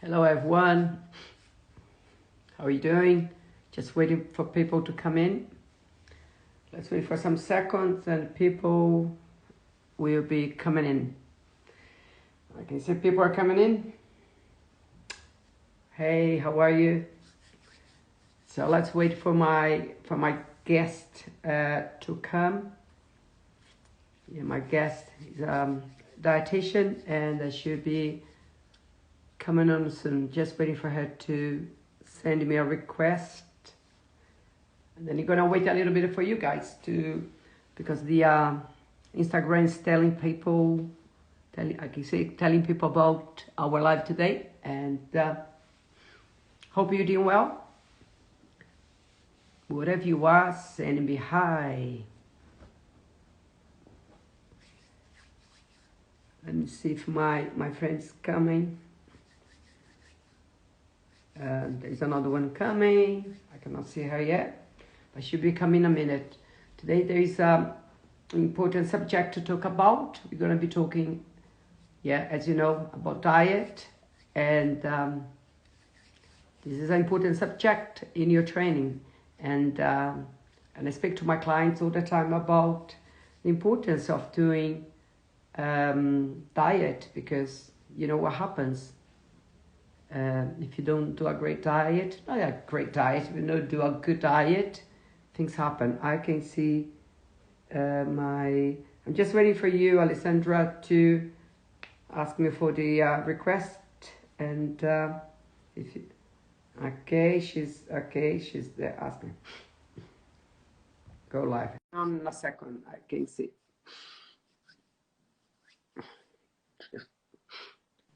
Hello everyone, how are you doing? Just waiting for people to come in. Let's wait for some seconds and people will be coming in. I can see people are coming in. Hey, how are you? So let's wait for my guest to come. Yeah, my guest is dietitian and I should be coming on soon. Just waiting for her to send me a request. And then you're gonna wait a little bit for you guys to, because the Instagram is telling people, telling people about our live today, and hope you're doing well. Whatever you are, send me hi. Let me see if my friend's coming. There's another one coming. I cannot see her yet, but she'll be coming in a minute. Today there is an important subject to talk about. We're going to be talking, as you know, about diet, and this is an important subject in your training. And I speak to my clients all the time about the importance of doing diet, because you know what happens. If you don't do a great diet, not a great diet, if you don't do a good diet, things happen. I can see I'm just waiting for you, Alessandra, to ask me for the request. And if you, she's there. Ask me. Go live. On a second, I can see.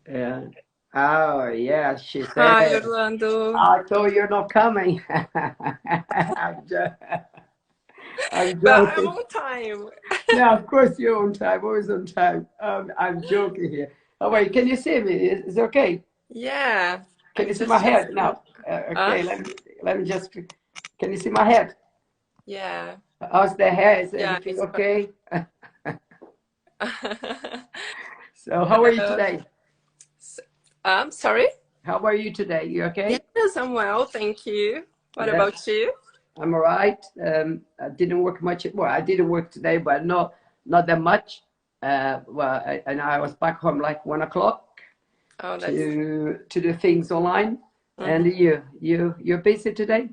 And oh yeah, she said. Hi, Orlando. I thought you're not coming. I'm just, I'm But I'm joking. on time. Yeah, of course you're on time, always on time. I'm joking here. Oh wait, can you see me? Is it okay? Yeah, Can you I'm see my just head checking. now? Okay, let me just. Can you see my head? Yeah, How's the hair? Is yeah, everything it's okay? perfect. So how are you Uh, today? I'm sorry? How are you today? You okay? Yes, I'm well, thank you. What Yeah. about you? I'm all right. I didn't work much. Well, I didn't work today, but not that much. And I was back home like 1 o'clock Oh, that's. to do things online. And Mhm. you're busy today?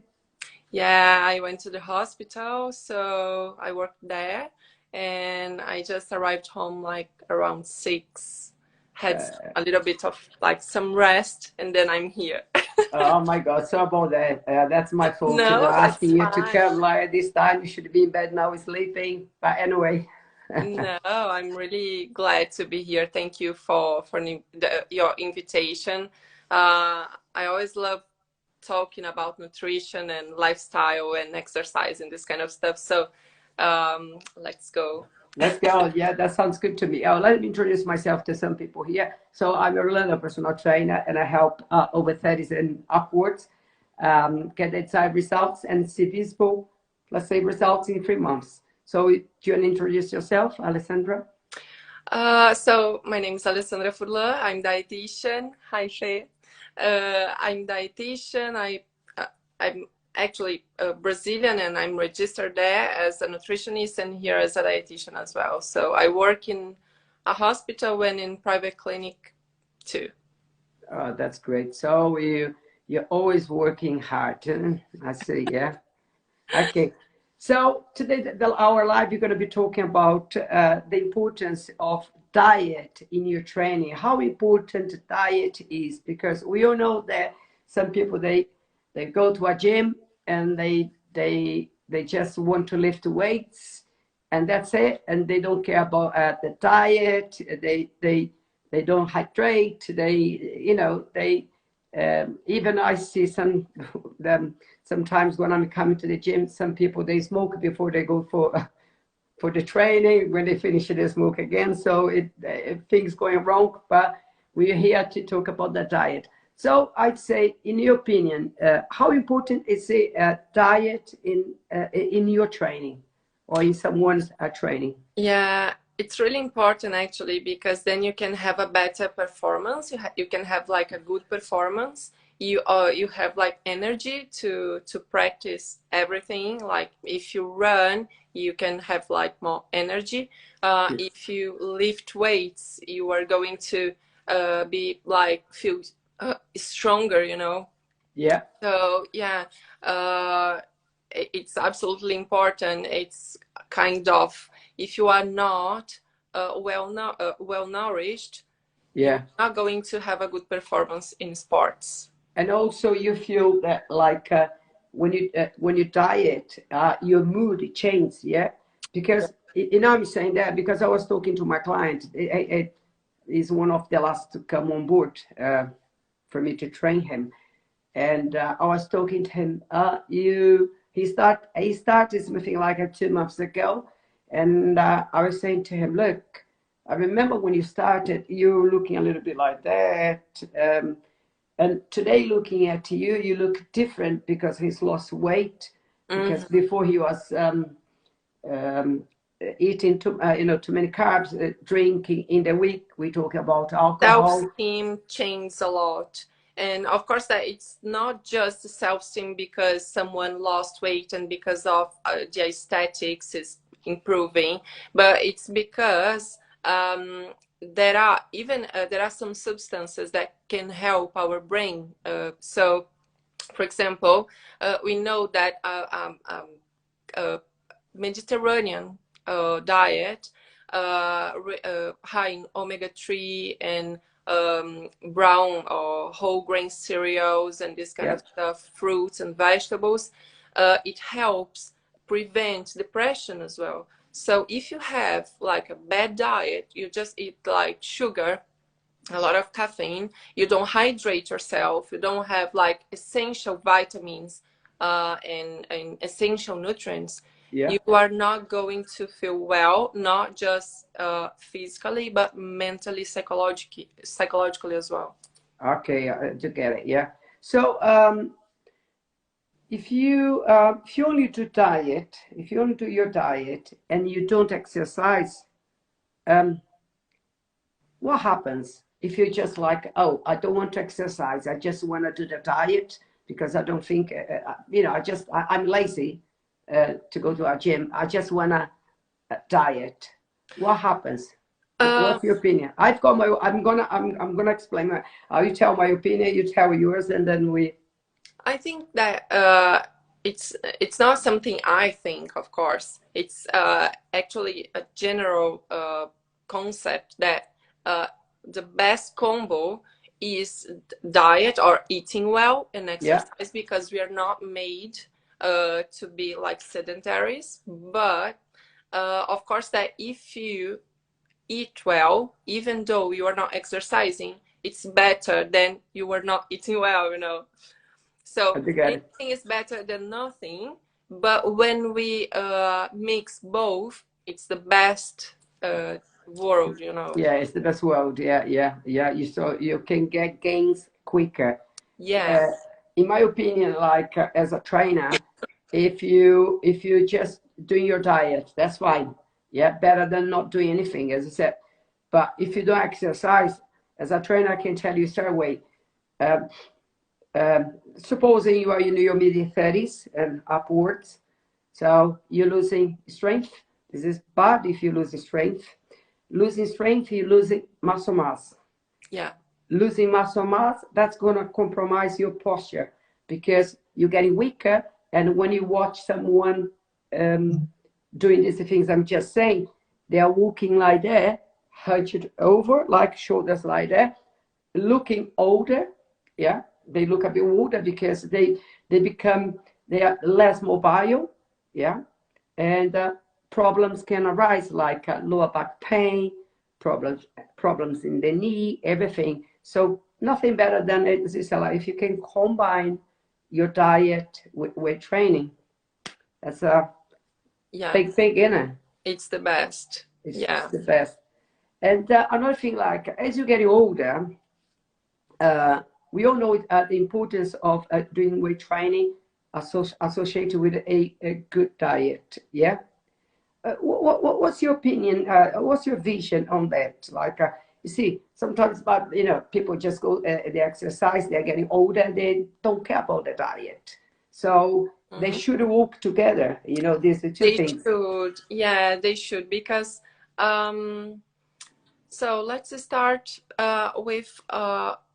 Yeah, I went to the hospital, so I worked there, and I just arrived home like around 6. Had a little bit of like some rest, and then I'm here. Oh my God! So about that. That's my fault. No, that's Asking you to fine. come like at this time. You should be in bed now, sleeping. But anyway. No, I'm really glad to be here. Thank you for your invitation. I always love talking about nutrition and lifestyle and exercise and this kind of stuff. So let's go. Let's go. Yeah, that sounds good to me. Oh, let me introduce myself to some people here. So I'm a Orlando personal trainer, and I help over 30s and upwards get the desired results and see visible, let's say, results in 3 months. So do you want to introduce yourself, Alessandra? So my name is Alessandra Furlan. I'm dietitian. Hi, Fê. I'm dietitian. I'm actually Brazilian and I'm registered there as a nutritionist and here as a dietitian as well. So I work in a hospital and in private clinic too. That's great. So you're always working hard. I see. Yeah. Okay. So today, our live, you're going to be talking about the importance of diet in your training. How important diet is, because we all know that some people they go to a gym and they just want to lift weights, and that's it, and they don't care about the diet. They don't hydrate. Even I see some them sometimes when I'm coming to the gym, some people they smoke before they go for the training. When they finish it, they smoke again. So things going wrong. But we're here to talk about the diet. So I'd say, in your opinion, how important is a diet in your training or in someone's training? Yeah, It's really important actually, because then you can have a better performance. You can have like a good performance. You have like energy to practice everything. Like if you run, you can have like more energy. Yes. If you lift weights, you are going to be like feel stronger, you know. Yeah. So yeah, uh, it's absolutely important. It's kind of, if you are not well nourished, you're Yeah. not going to have a good performance in sports. And also you feel that like when you diet, your mood changes, yeah. Because you know I'm saying that because I was talking to my client. It is one of the last to come on board for me to train him, and I was talking to him. He started something like 2 months ago, and I was saying to him, look, I remember when you started, you were looking a little bit like that. And today, looking at you, you look different because he's lost weight. Because Mhm. before he was um, eating too many carbs, drinking in the week. We talk about alcohol. Self-esteem changes a lot. And of course that it's not just self-esteem because someone lost weight and because of the aesthetics is improving, but it's because there are some substances that can help our brain. So for example, we know that uh, Mediterranean diet, high in omega-3 and brown or whole grain cereals and this kind of Yep. stuff, fruits and vegetables, it helps prevent depression as well. So if you have like a bad diet, you just eat like sugar, a lot of caffeine, you don't hydrate yourself, you don't have like essential vitamins and essential nutrients, Yeah. you are not going to feel well, not just physically, but mentally, psychologically as well. Okay, to get it. Yeah. So if you only do diet, if you only do your diet and you don't exercise, um, what happens if you're just like, oh, I don't want to exercise, I just want to do the diet because I don't think, I'm lazy to go to a gym. I just want to diet. What happens? Uh, What's your opinion? I've got my. I'm gonna explain my. You tell my opinion. You tell yours, and then we. I think that it's not something I think, of course. It's actually a general concept that uh, the best combo is diet or eating well and Yeah. exercise, because we are not made to be like sedentaries. But of course, that if you eat well, even though you are not exercising, it's better than you are not eating well, you know. I So get it. anything is better than nothing. But when we mix both, it's the best world, you know. Yeah, it's the best world. Yeah, yeah, yeah. You can get gains quicker. Yeah, Uh, in my opinion, like as a trainer, if you just doing your diet, that's fine. Yeah, better than not doing anything, as I said. But if you don't exercise, as a trainer, I can tell you straight away. Um, Supposing you are in your mid 30s and upwards, so you're losing strength. This is bad if you lose strength. Losing strength, you're losing muscle mass. yeah, Losing muscle mass, that's going to compromise your posture because you're getting weaker. And when you watch someone um, doing these things I'm just saying, they are walking like that, hunched over, like shoulders like that, looking older. Yeah, they look a bit older because they are less mobile. Yeah, and problems can arise like lower back pain, problems in the knee, everything. So nothing better than it, if you can combine your diet with training. That's a yeah. big thing, isn't it? It's the best. It's Yeah. the best. And another thing, like as you're getting older, uh, we all know the importance of doing weight training associated with a good diet. Yeah. What's your opinion? What's your vision on that? Like, you see, sometimes, but people just go, they exercise, they're getting older, they don't care about the diet. So they Mhm. should work together. These are two They things. should, yeah, they should, because so let's start with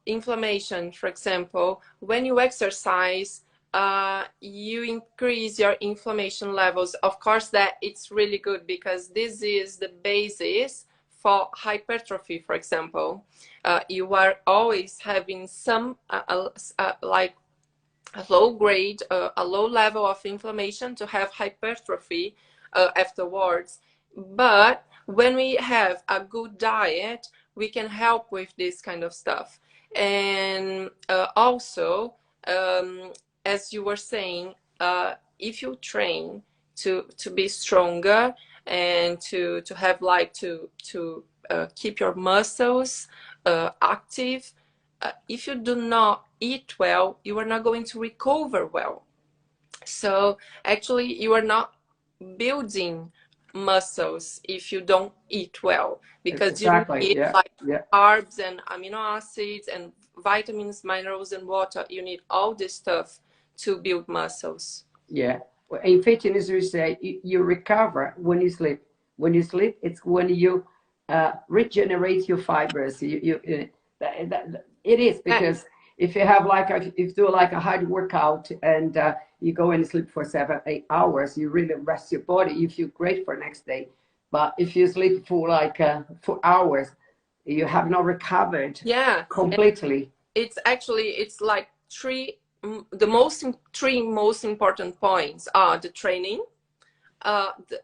inflammation, for example. When you exercise, you increase your inflammation levels. Of course, that it's really good because this is the basis for hypertrophy, for example. You are always having some like a low grade, a low level of inflammation to have hypertrophy afterwards. But when we have a good diet, we can help with this kind of stuff. And also, as you were saying, if you train to be stronger and to have like to keep your muscles active, if you do not eat well, you are not going to recover well. So actually, you are not building muscles if you don't eat well, because you Exactly. need Yeah. like Yeah. carbs and amino acids and vitamins, minerals, and water. You need all this stuff to build muscles. Yeah. Well, in fitness, we say you recover when you sleep. When you sleep, it's when you regenerate your fibers. It is Yeah, because if you have like if you do like a hard workout and you go and sleep for 7, 8 hours, you really rest your body. You feel great for next day. But if you sleep for like 4 hours, you have not recovered yeah. completely. It's actually, it's like three most important points are the training, the,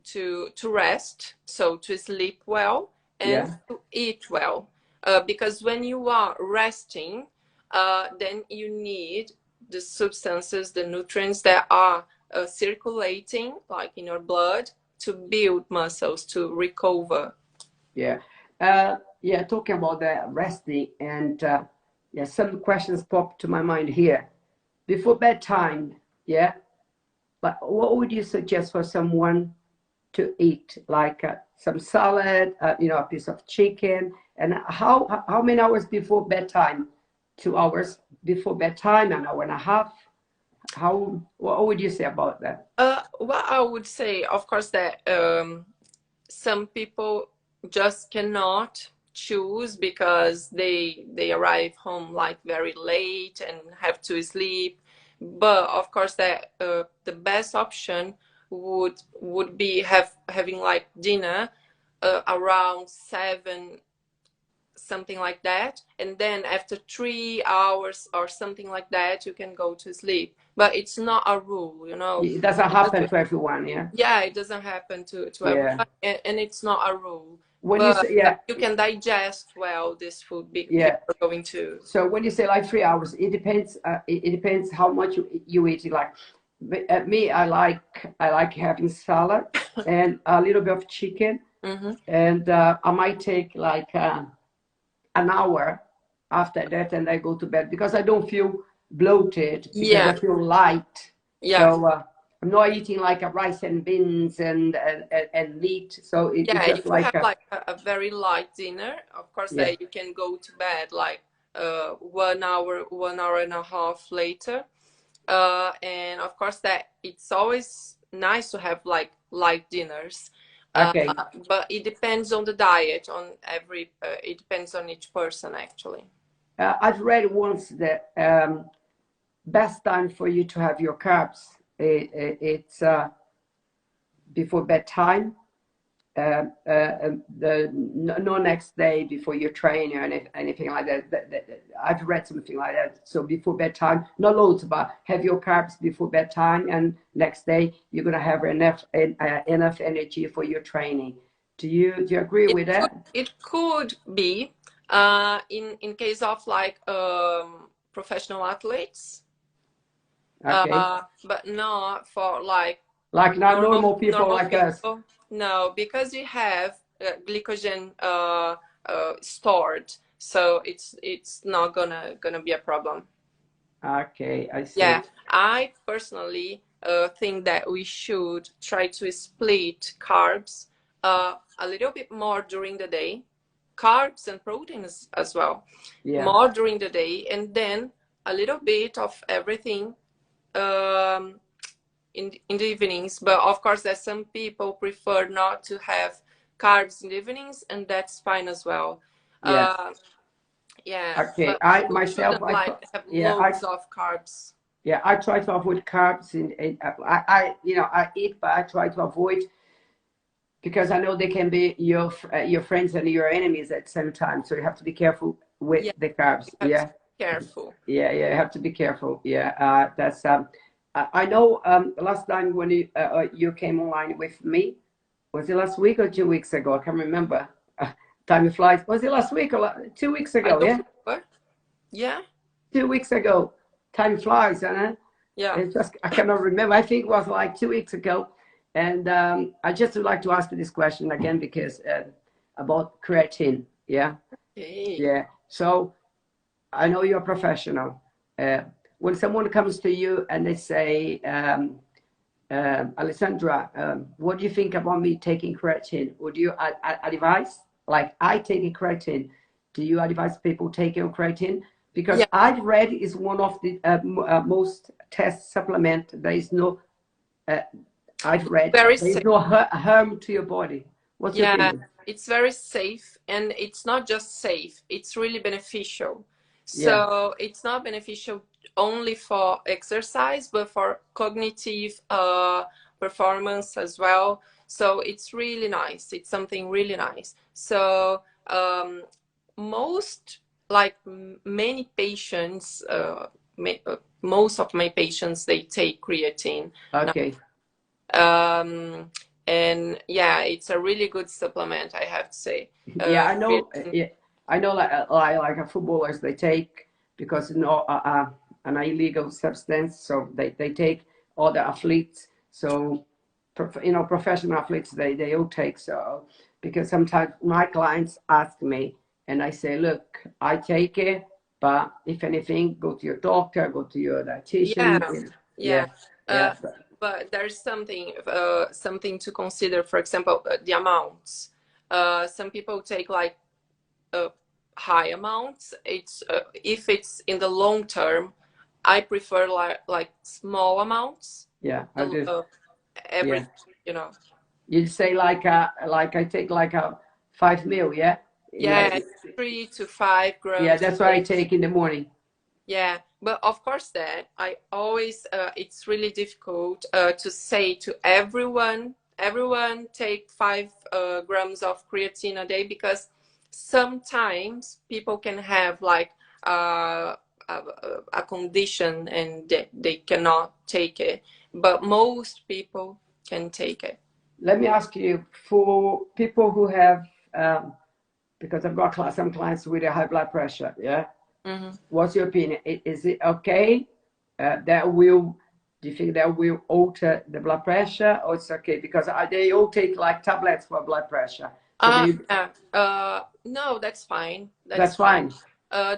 to rest, so to sleep well, and Yeah. to eat well. Because when you are resting, then you need the substances, the nutrients that are circulating, like in your blood, to build muscles, to recover. Yeah. Yeah, talking about the resting and yeah, some questions pop to my mind here. Before bedtime, yeah, but what would you suggest for someone to eat? Like some salad, a piece of chicken, and how many hours before bedtime? 2 hours before bedtime, an hour and a half. What would you say about that? Well, I would say, of course, that some people just cannot choose because they arrive home like very late and have to sleep. But of course, that the best option would be having like dinner around 7, something like that, and then after 3 hours or something like that, you can go to sleep. But it's not a rule, It doesn't because happen to everyone, yeah. yeah, it doesn't happen to Yeah. everyone, and it's not a rule. When you But say yeah, you can digest well this food yeah. before going to. So when you say like 3 hours, it depends. It depends how much you eat. Like me, I like having salad and a little bit of chicken, Hmm. and I might take like an hour after that, and I go to bed because I don't feel bloated because Yeah, I feel light. yeah, So I'm not eating like a rice and beans and meat. So it's yeah. just If you like have like a very light dinner, of course, yeah, that you can go to bed like 1 hour, 1 hour and a half later. And of course, that it's always nice to have like light dinners. Uh, okay. but it depends on the diet, on every. It depends on each person, actually. I've read once that best time for you to have your carbs it's before bedtime. The no next day before you train or anything like that. I've read something like that. So before bedtime, not loads, but have your carbs before bedtime, and next day you're gonna have enough energy for your training. Do you agree It with could that? it could be in case of like professional athletes, Okay, but not for like like not normal people normal like us. people. No, because you have glycogen stored, so it's not gonna be a problem. Okay, I Yeah, see. I personally think that we should try to split carbs a little bit more during the day, carbs and proteins as well, more during the day, and then a little bit of everything in the evenings. But of course, there's some people prefer not to have carbs in the evenings, and that's fine as well. Yeah, Okay, but I we myself, shouldn't like have loads of carbs. Yeah, I try to avoid carbs, and I eat, but I try to avoid because I know they can be your friends and your enemies at the same time. So you have to be careful with the carbs. You have to be careful. Yeah, you have to be careful. Yeah, that's I know. Last time when you came online with me, was it last week or 2 weeks ago? I can't remember. Time flies. Was it last week or 2 weeks ago? I don't remember. Yeah. 2 weeks ago. Time flies, huh? Yeah. It's just I cannot remember. I think it was like 2 weeks ago. And I just would like to ask you this question again because about creatine. Yeah. Okay. Yeah. So I know you're a professional. When someone comes to you and they say, Alessandra, what do you think about me taking creatine? Would you advise? Like I take creatine. Do you advise people taking creatine? Because I've read is one of the most test supplement. There is no. I've read there is no harm to your body. What's your opinion? It's very safe, and it's not just safe, it's really beneficial. So it's not beneficial only for exercise, but for cognitive performance as well. So it's really nice. It's something really nice. So most, like many patients, most of my patients, they take creatine. Okay. And yeah, it's a really good supplement, I have to say. I know. I know, like footballers, they take because an illegal substance, so they take all the athletes. So professional athletes, they all take. So because sometimes my clients ask me, and I say, look, I take it, but if anything, go to your doctor, go to your dietitian. But there's something to consider. For example, the amounts. Some people take like high amounts. It's if it's in the long term, I prefer like small amounts. Yeah, I do. Every You'd say like I take like a 5 ml, yeah. Yeah, 3 to 5 grams. Yeah, that's what I take in the morning. Yeah, but of course that I always it's really difficult to say to everyone take 5 grams of creatine a day, because sometimes people can have like a condition and they cannot take it, but most people can take it. Let me ask you, for people who have because I've got some clients with a high blood pressure, yeah. What's your opinion? Is it okay? Do you think that will alter the blood pressure, or it's okay because they all take like tablets for blood pressure? So no, that's fine. That's fine. I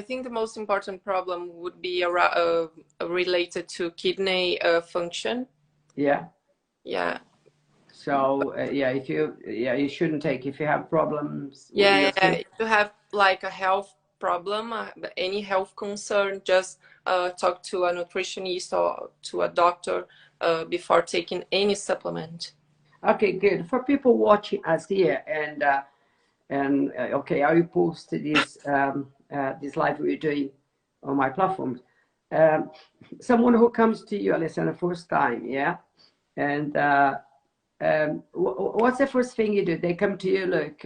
think the most important problem would be related to kidney function. Yeah. Yeah. So you shouldn't take if you have problems. If you have like a health problem, any health concern, just talk to a nutritionist or to a doctor before taking any supplement. Okay, good. For people watching us here, and okay, I will post this this live we're doing on my platforms. Someone who comes to you, Alessandra, first time, yeah, and what's the first thing you do? They come to you, look,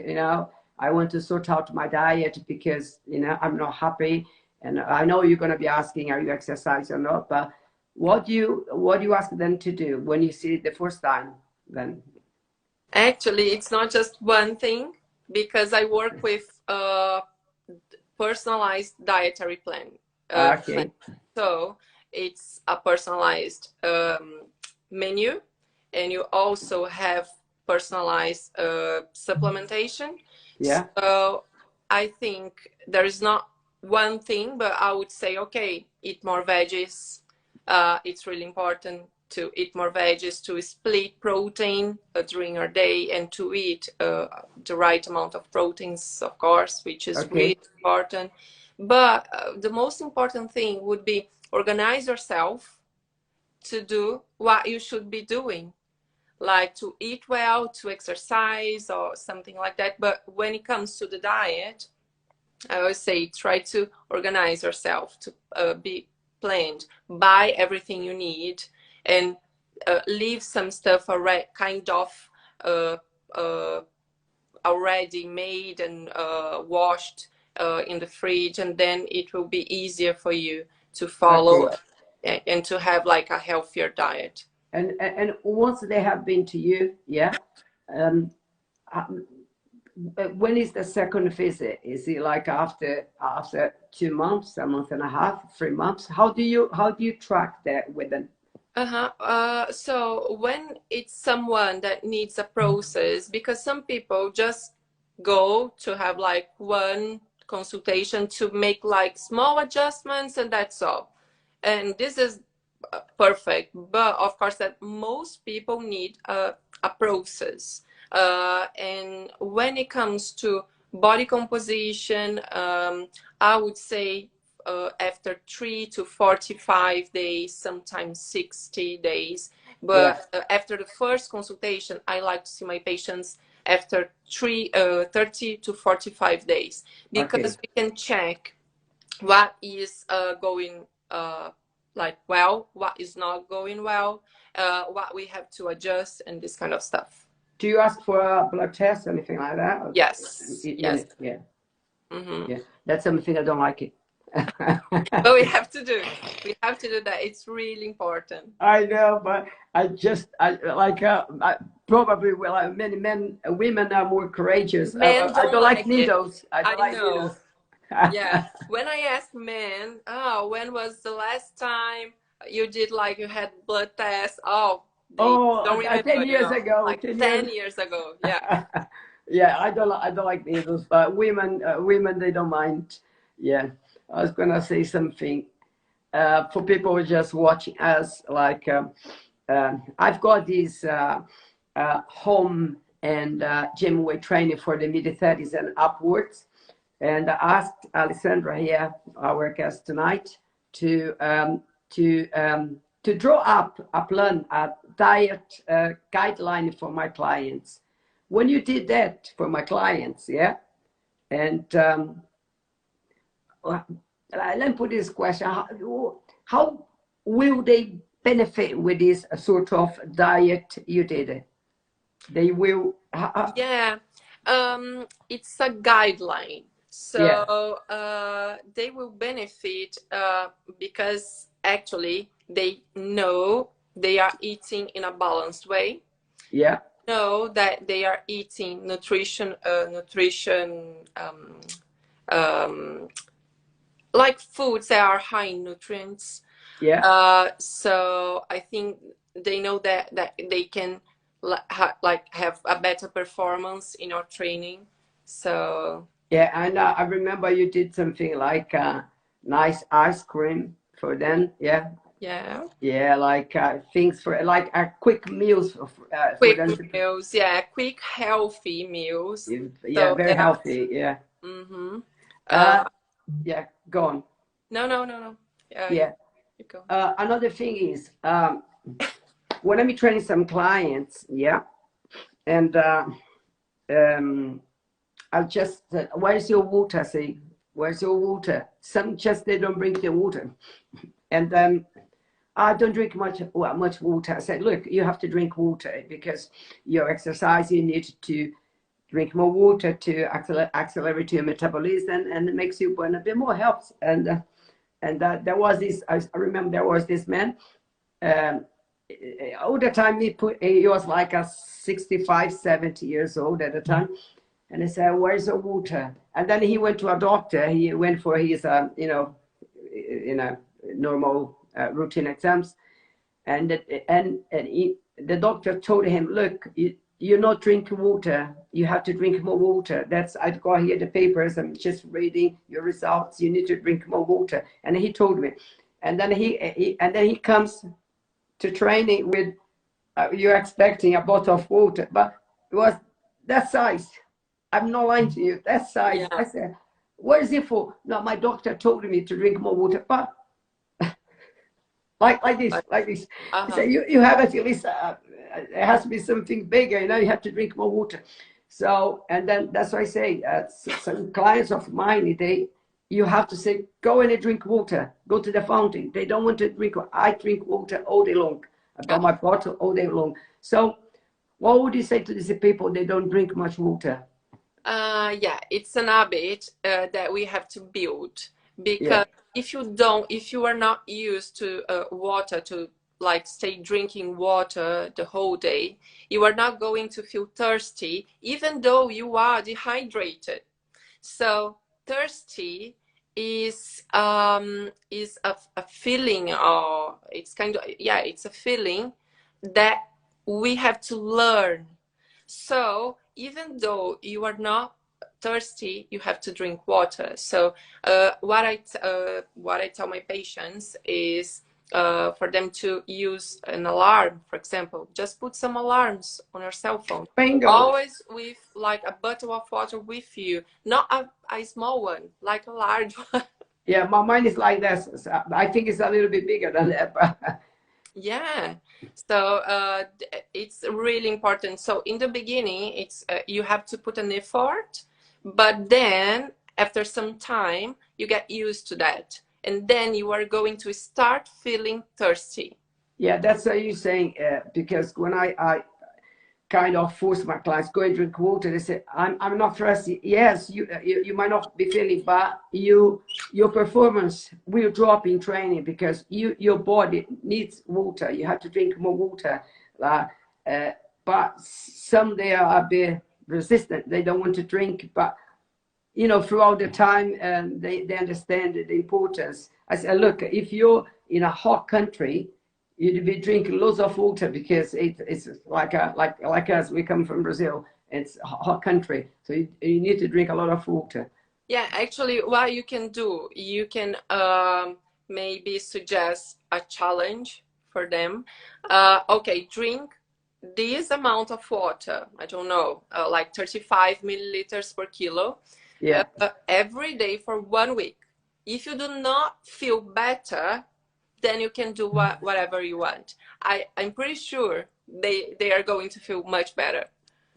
I want to sort out my diet because I'm not happy, and I know you're going to be asking, are you exercising or not? But what do you ask them to do when you see it the first time? Then actually, it's not just one thing, because I work with personalized dietary plan. Okay. So it's a personalized menu, and you also have personalized supplementation. Yeah. So I think there is not one thing, but I would say, okay, eat more veggies, It's really important to eat more veggies, to split protein during our day, and to eat the right amount of proteins, of course, which is Okay. really important. But the most important thing would be organize yourself to do what you should be doing, like to eat well, to exercise, or something like that. But when it comes to the diet, I always say try to organize yourself to be planned, buy everything you need, and leave some stuff already kind of uh, uh, already made and washed in the fridge, and then it will be easier for you to follow Okay. and to have like a healthier diet. And once they have been to you, yeah. Um, uh, when is the second visit? Is it like after 2 months, a month and a half, 3 months? How do you track that with them? Uh-huh. So when it's someone that needs a process, because some people just go to have like one consultation to make like small adjustments and that's all. And this is perfect. But of course, that most people need a process. And when it comes to body composition, I would say after 3 to 45 days, sometimes 60 days. Yeah. But after the first consultation, I like to see my patients after 30 to 45 days, Okay. because we can check what is going like well, what is not going well, what we have to adjust, and this kind of stuff. Do you ask for a blood test, anything like that? Yes, yes. Yeah, Hmm. yeah. That's something I don't like it. But we have to do. We have to do that. It's really important. I know, but I like probably well, many men, women are more courageous. Men I don't don't like like it. needles. I I don't like know. needles. Yeah. When I ask men, oh, when was the last time you did like you had blood tests? Oh, they Oh, don't 10 remember, years ago, like 10 years. 10 years ago. Yeah. Yeah, I don't like needles, but women they don't mind. Yeah, I was gonna say something for people who just watching us. Like I've got this home and gym weight training for the mid 30s and upwards, and I asked Alessandra here, our guest tonight, to to draw up a plan, a diet guideline for my clients. When you did that for my clients, yeah, and let me put this question: how will they benefit with this sort of diet you did? They will, Yeah, it's a guideline. yeah, So they will benefit because actually they know they are eating in a balanced way, yeah, know that they are eating nutrition um, like foods that are high in nutrients. yeah. So I think they know that they can like have a better performance in our training. So Yeah, and I remember you did something like nice ice cream for them. Yeah, yeah, yeah, like things for like quick meals for quick them meals, yeah, quick healthy meals. yeah, So very that, healthy. Yeah. mm-hmm. Uh, uh, yeah, go on. no. Yeah. You go. Another thing is when I'm training some clients, yeah, and um, I'll just where's your water? Say, where's your water? Some just they don't bring the water, and I don't drink much water. I said, look, you have to drink water because you're exercising. You need to drink more water to accelerate your metabolism, and it makes you burn a bit more. Helps. And there was this. I remember there was this man. Um, all the time he was like a 65, 70 years old at the time. And I said, where's the water? And then he went to a doctor. He went for his, normal routine exams. And the doctor told him, look, you're not drinking water. You have to drink more water. I've got here the papers. I'm just reading your results. You need to drink more water. And he told me. and then he comes to training with you're expecting a bottle of water, but it was that size. I'm not lying to you, that size. Yeah. I said, what is it for? No, my doctor told me to drink more water, but like this, like this. I said, you have at least, it has to be something bigger, you know, you have to drink more water. So, and then that's why I say, some clients of mine, you have to say, go and drink water, go to the fountain. They don't want to drink. I drink water all day long. I got my bottle all day long. So what would you say to these people? They don't drink much water. Yeah, it's an habit that we have to build, because if you are not used to water, to like stay drinking water the whole day, you are not going to feel thirsty, even though you are dehydrated. So thirsty is a feeling, or it's kind of, yeah, it's a feeling that we have to learn. So even though you are not thirsty, you have to drink water. So what I tell my patients is for them to use an alarm, for example. Just put some alarms on your cell phone. Bingo. Always with like a bottle of water with you, not a small one, like a large one. Yeah, my mind is like this. I think it's a little bit bigger than that. But yeah, so it's really important. So in the beginning, it's you have to put an effort, but then after some time, you get used to that, and then you are going to start feeling thirsty. yeah, that's what you're saying. Because when I kind of force my clients go and drink water, they say, I'm not thirsty. Yes, you might not be feeling, but your performance will drop in training because your body needs water. You have to drink more water. But some, they are a bit resistant. They don't want to drink, but you know, throughout the time, they understand the importance. I said, look, if you're in a hot country, you'd be drinking loads of water because it's like us. We come from Brazil. It's a hot country, so you need to drink a lot of water. Yeah, actually, what you can do, you can maybe suggest a challenge for them. Okay, drink this amount of water. I don't know, like 35 milliliters per kilo. Yeah. Every day for 1 week. If you do not feel better, then you can do whatever you want. I'm pretty sure they are going to feel much better.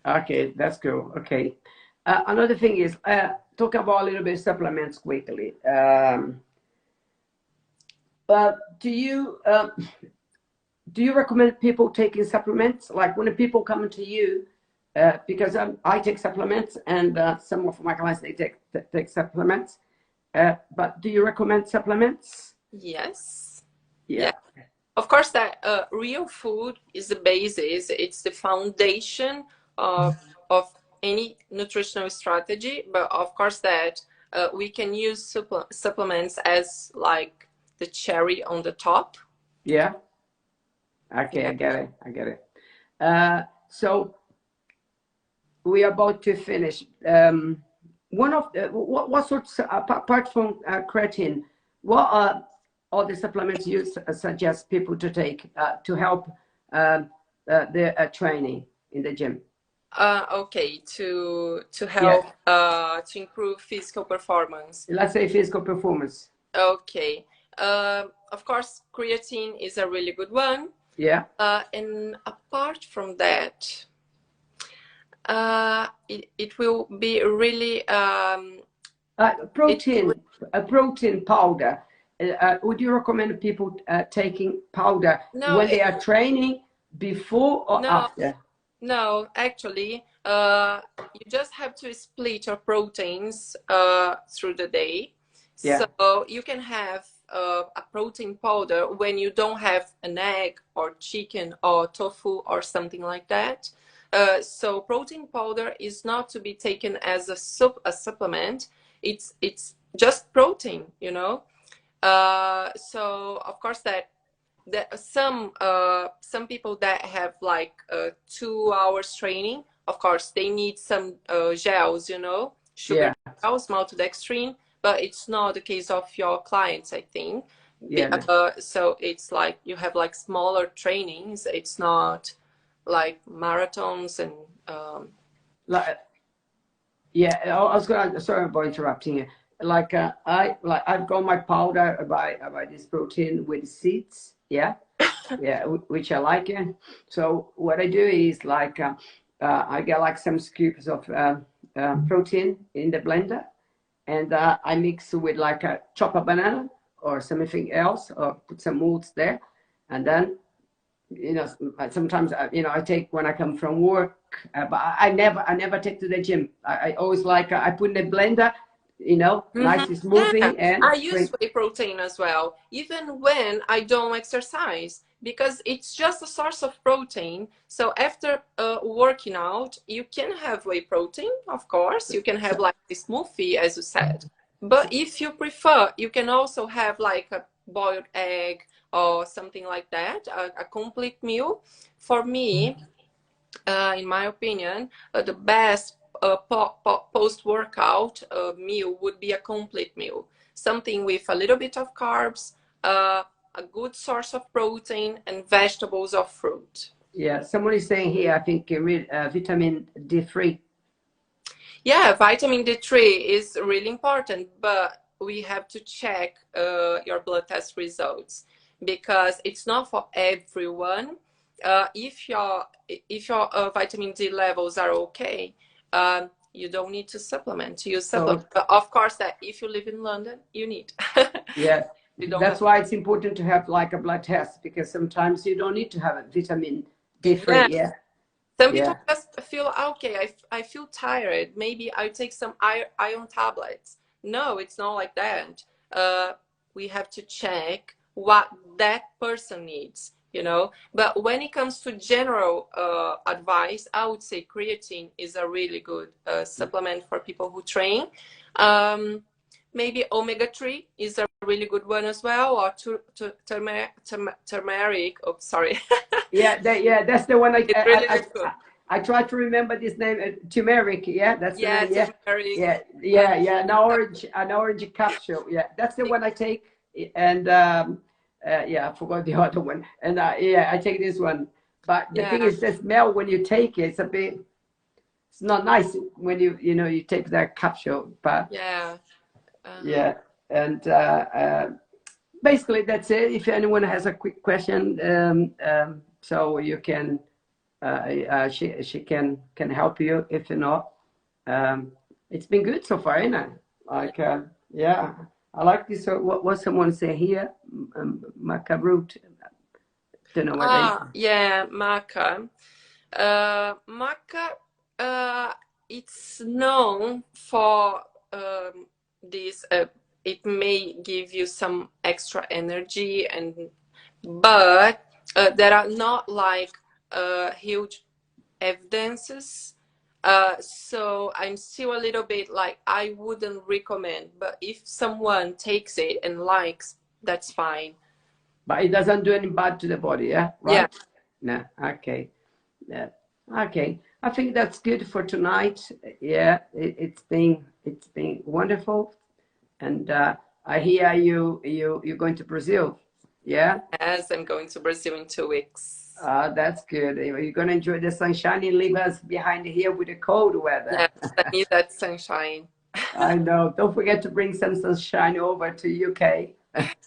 Okay, that's cool. Okay. Another thing is, talk about a little bit supplements quickly. But do you recommend people taking supplements? Like when people come to you, because I take supplements, and some of my clients, they take supplements. But do you recommend supplements? Yes. Yeah. Of course, that real food is the basis. It's the foundation of any nutritional strategy. But of course, that we can use supplements as like the cherry on the top. Yeah. Okay, I get it. So we are about to finish. One of the, what sorts, apart from creatine, what are all the supplements you suggest people to take to help their training in the gym? Okay, to help to improve physical performance. Let's say physical performance. Okay. Of course, creatine is a really good one. Yeah. And apart from that, it will be really protein, a protein powder. Would you recommend people taking powder when they are training, before or after? No, actually, you just have to split your proteins through the day. Yeah. So you can have a protein powder when you don't have an egg or chicken or tofu or something like that. So protein powder is not to be taken as a supplement. It's just protein, you know. So of course that some people that have like 2 hours training, of course they need some gels, you know, sugar gels, maltodextrin, but it's not the case of your clients, I think, Yeah. So it's like you have like smaller trainings. It's not like marathons and Like, yeah, I was gonna, sorry about interrupting you. I've got my powder by this protein with seeds. Yeah, yeah, which I like it. So what I do is I get like some scoops of protein in the blender, and I mix with like a chop a banana or something else, or put some oats there, and then sometimes I take when I come from work, but I never take to the gym. I always I put in the blender, nice Yeah, smoothie and I use drink. whey protein as well, even when I don't exercise, because it's just a source of protein. So after working out, you can have whey protein, of course. You can have So, like a smoothie, as you said. But if you prefer, you can also have like a boiled egg or something like that, a complete meal. For me, in my opinion, the best post-workout meal would be a complete meal. Something with a little bit of carbs, a good source of protein, and vegetables or fruit. yeah, someone is saying here, I think vitamin D3. Yeah, vitamin D3 is really important, but we have to check your blood test results because it's not for everyone. If your vitamin D levels are okay, you don't need to supplement. You supplement, So but of course, that if you live in London, you need. yeah, You don't that's have. why it's important to have like a blood test, because sometimes you don't need to have a vitamin D3. Yeah, Yeah, some yeah. people just feel okay. I feel tired. Maybe I take some iron tablets. No, it's not like that. We have to check what that person needs, you know. But when it comes to general advice, I would say creatine is a really good supplement for people who train. Um, Maybe omega-3 is a really good one as well, or turmeric. Oh, sorry. Yeah, that's the one. It really is good. I try to remember this name, turmeric. Yeah, that's the Yeah, name. Yeah, turmeric. yeah. An orange capsule. Yeah, that's the one I take. And yeah, I forgot the other one. And yeah, I take this one. But the thing Yeah, is, the smell when you take it, it's not nice when you take that capsule. But yeah. Uh-huh. yeah, and basically that's it. If anyone has a quick question, so you can she can help you. If not, um, it's been good so far, isn't it? Like yeah, I like this. What someone say here, maca root. Don't know what they. Yeah, maca. Maca, uh, it's known for this. It may give you some extra energy, but there are not like huge evidences. So I'm still a little bit like I wouldn't recommend. But if someone takes it and likes, that's fine. But it doesn't do any bad to the body, yeah, Yeah. right? No, okay. Yeah. Okay. I think that's good for tonight. Yeah, it's been wonderful. And I hear you're going to Brazil. Yeah. Yes, I'm going to Brazil in 2 weeks. That's good. You're gonna enjoy the sunshine and leave us behind here with the cold weather. Yes, I need that sunshine. I know. Don't forget to bring some sunshine over to UK.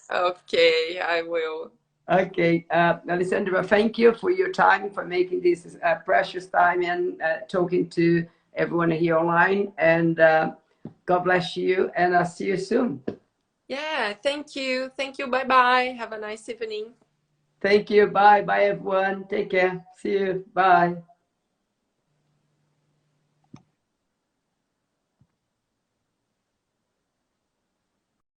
Okay, I will. Okay, Alessandra, thank you for your time, for making this precious time and talking to everyone here online. And God bless you, and I'll see you soon. Yeah, thank you. Thank you. Bye bye. Have a nice evening. Thank you. Bye. Bye, everyone. Take care. See you. Bye.